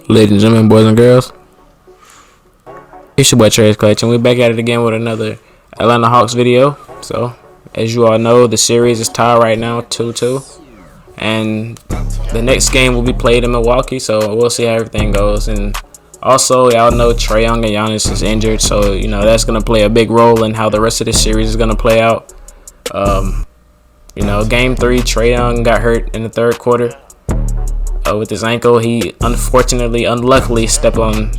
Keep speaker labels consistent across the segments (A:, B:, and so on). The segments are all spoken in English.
A: Ladies and gentlemen, boys and girls, it's your boy Trace Collection. We're back at it again with another Atlanta Hawks video. So, as you all know, the series is tied right now 2-2. And the next game will be played in Milwaukee, so we'll see how everything goes. And also, y'all know Trae Young and Giannis is injured, so, that's going to play a big role in how the rest of this series is going to play out. Game 3, Trae Young got hurt in the third quarter. With his ankle, he unluckily stepped on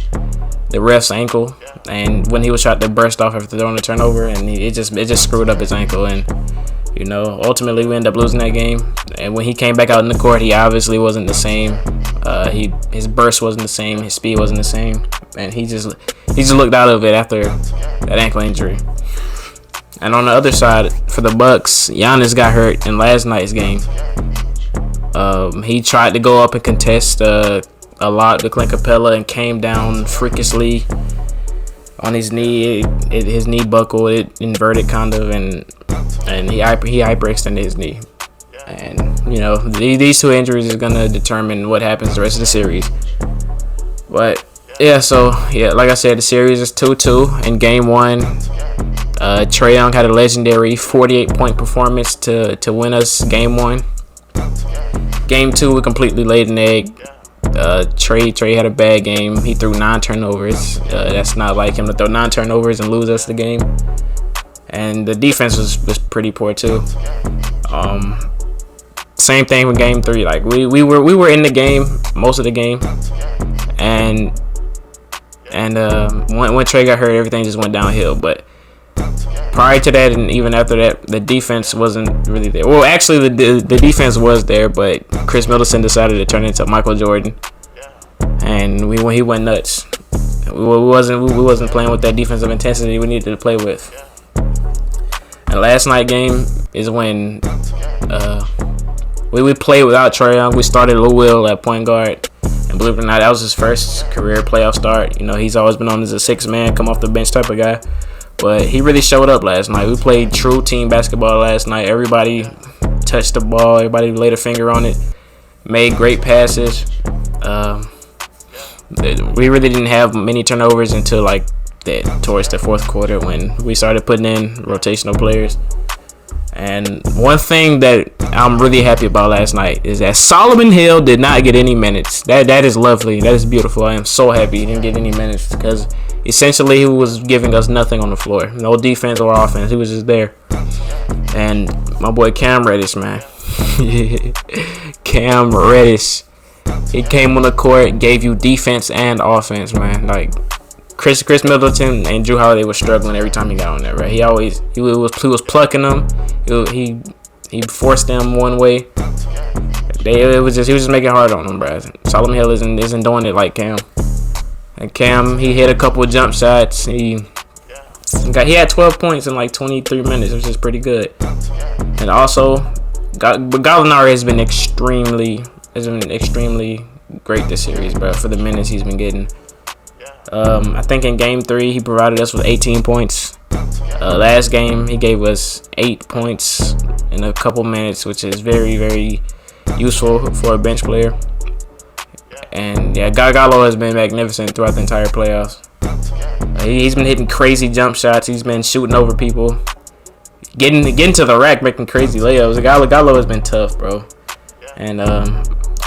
A: the ref's ankle, and when he was trying to burst off after throwing a turnover, and it just screwed up his ankle, and ultimately we ended up losing that game. And when he came back out in the court, he obviously wasn't the same. His burst wasn't the same, his speed wasn't the same, and he just looked out of it after that ankle injury. And on the other side, for the Bucks, Giannis got hurt in last night's game. He tried to go up and contest a lot to Clint Capella and came down freakishly on his knee. His knee buckled, it inverted kind of, and he hyperextended his knee. And these two injuries is gonna determine what happens the rest of the series. But like I said, the series is 2-2. In game 1, Trae Young had a legendary 48-point performance to win us game 1. Game 2, we completely laid an egg. Trae had a bad game. He threw 9 turnovers. That's not like him to throw 9 turnovers and lose us the game. And the defense was pretty poor too. Same thing with game 3. Like we were in the game most of the game, and when Trae got hurt, everything just went downhill. But prior to that, and even after that, the defense wasn't really there. Well, actually, the defense was there, but Chris Middleton decided to turn it into Michael Jordan, and he went nuts. We wasn't playing with that defensive intensity we needed to play with. And last night game is when we played without Trae Young. We started Lou Will at point guard, and believe it or not, that was his first career playoff start. He's always been on as a 6-man, come off the bench type of guy. But he really showed up last night. We played true team basketball last night. Everybody touched the ball. Everybody laid a finger on it. Made great passes. We really didn't have many turnovers until towards the fourth quarter when we started putting in rotational players. And one thing that I'm really happy about last night is that Solomon Hill did not get any minutes. That is lovely. That is beautiful. I am so happy he didn't get any minutes because essentially he was giving us nothing on the floor. No defense or offense. He was just there. And my boy Cam Reddish, man. Cam Reddish. He came on the court, gave you defense and offense, man. Like Chris Middleton and Jrue Holiday was struggling every time he got on there, right? He was plucking them. He forced them one way. He was just making it hard on them, bro. Solomon Hill isn't doing it like Cam. And Cam, he hit a couple of jump shots. He had 12 points in 23 minutes, which is pretty good. And also, Gallinari has been extremely great this series, bro. For the minutes he's been getting. I think in game 3 he provided us with 18 points. Last game he gave us 8 points in a couple minutes, which is very, very useful for a bench player. And Gallo has been magnificent throughout the entire playoffs. He's been hitting crazy jump shots. He's been shooting over people, getting to the rack, making crazy layups. Gallo has been tough, bro. And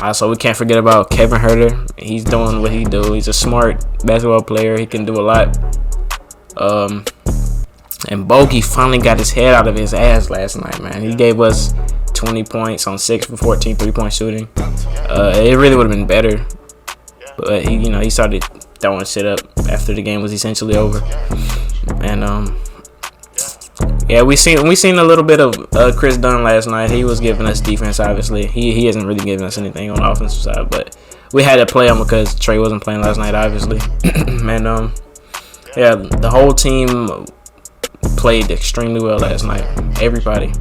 A: also, we can't forget about Kevin Huerter. He's doing what he do. He's a smart basketball player. He can do a lot. And Bogey finally got his head out of his ass last night, man. He gave us 20 points on 6 for 14 3-point shooting. It really would have been better, but he started throwing shit up after the game was essentially over. And we seen a little bit of Chris Dunn last night. He was giving us defense, obviously. He isn't really giving us anything on the offensive side, but we had to play him because Trae wasn't playing last night, obviously. And the whole team played extremely well last night. Everybody.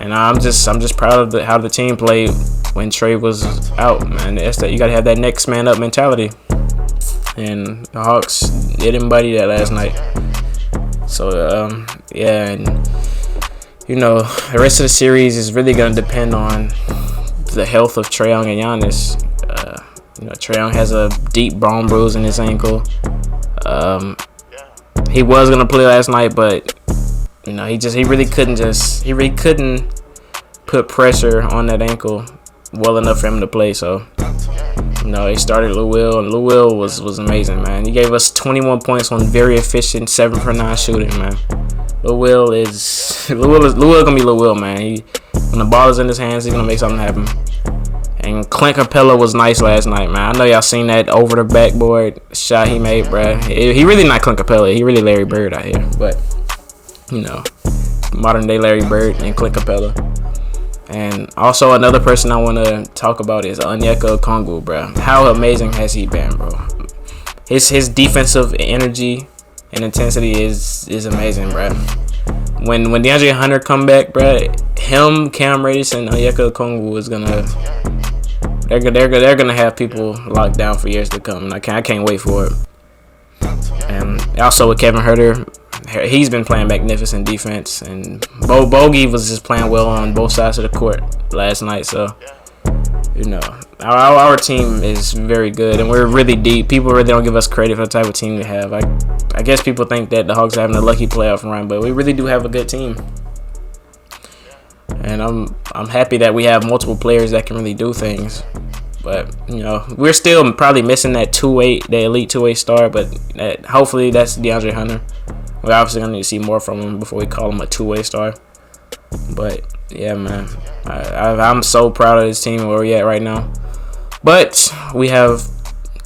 A: And I'm just proud of how the team played when Trae was out, man. You gotta have that next man up mentality. And the Hawks didn't embody that last night. So and the rest of the series is really gonna depend on the health of Trae Young and Giannis. You know, Trae Young has a deep bone bruise in his ankle. He was gonna play last night, but you know, he really couldn't put pressure on that ankle well enough for him to play. So, you know, he started Lou Will, and Lou Will was amazing, man. He gave us 21 points on very efficient 7 for 9 shooting, man. Lou Will gonna be Lou Will, man. When the ball is in his hands, he's gonna make something happen. And Clint Capella was nice last night, man. I know y'all seen that over the backboard shot he made, bruh. He really not Clint Capella. He really Larry Bird out here. But, you know, modern day Larry Bird and Clint Capella. And also another person I want to talk about is Onyeka Okongwu, bruh. How amazing has he been, bro? His defensive energy and intensity is amazing, bruh. When DeAndre Hunter come back, bruh, him, Cam Reddish, and Onyeka Okongwu is gonna they're gonna have people locked down for years to come, and I can't wait for it. And also with Kevin Huerter, he's been playing magnificent defense, and Bogey was just playing well on both sides of the court last night. So, you know, our team is very good, and we're really deep. People really don't give us credit for the type of team we have. I guess people think that the Hawks are having a lucky playoff run, but we really do have a good team. And I'm happy that we have multiple players that can really do things. But, you know, we're still probably missing that elite two-way star, but hopefully that's DeAndre Hunter. We're obviously going to need to see more from him before we call him a two-way star. But, yeah, man, I'm so proud of this team where we're at right now. But we have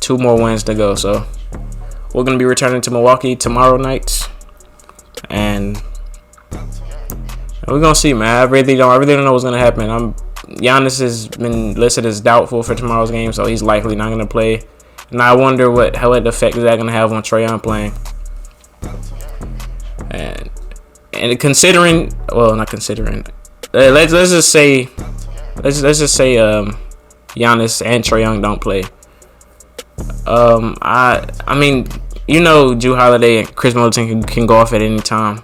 A: 2 more wins to go, so we're going to be returning to Milwaukee tomorrow night. And we're going to see, man. I really don't know what's going to happen. Giannis has been listed as doubtful for tomorrow's game, so he's likely not going to play. And I wonder what effect is that going to have on Trae Young playing. And considering, well, not considering. Let's just say Giannis and Trae Young don't play. I mean, you know, Jrue Holiday and Chris Middleton can go off at any time.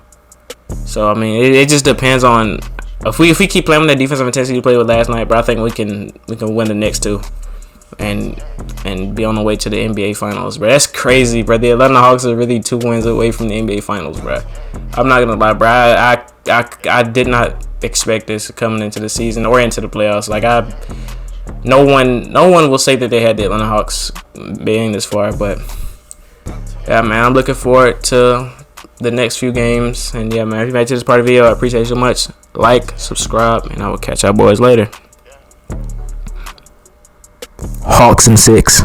A: So I mean, it just depends on if we keep playing with that defensive intensity we played with last night. But I think we can win the next 2 and be on the way to the NBA Finals, bro. That's crazy, bro. The Atlanta Hawks are really 2 wins away from the NBA Finals, bro. I'm not gonna lie, bro. I did not expect this coming into the season or into the playoffs. Like no one will say that they had the Atlanta Hawks being this far, but yeah, man, I'm looking forward to the next few games. And yeah, man, if you made it to this part of the video, I appreciate you so much. Like, subscribe, and I will catch y'all boys later.
B: Hawks in 6.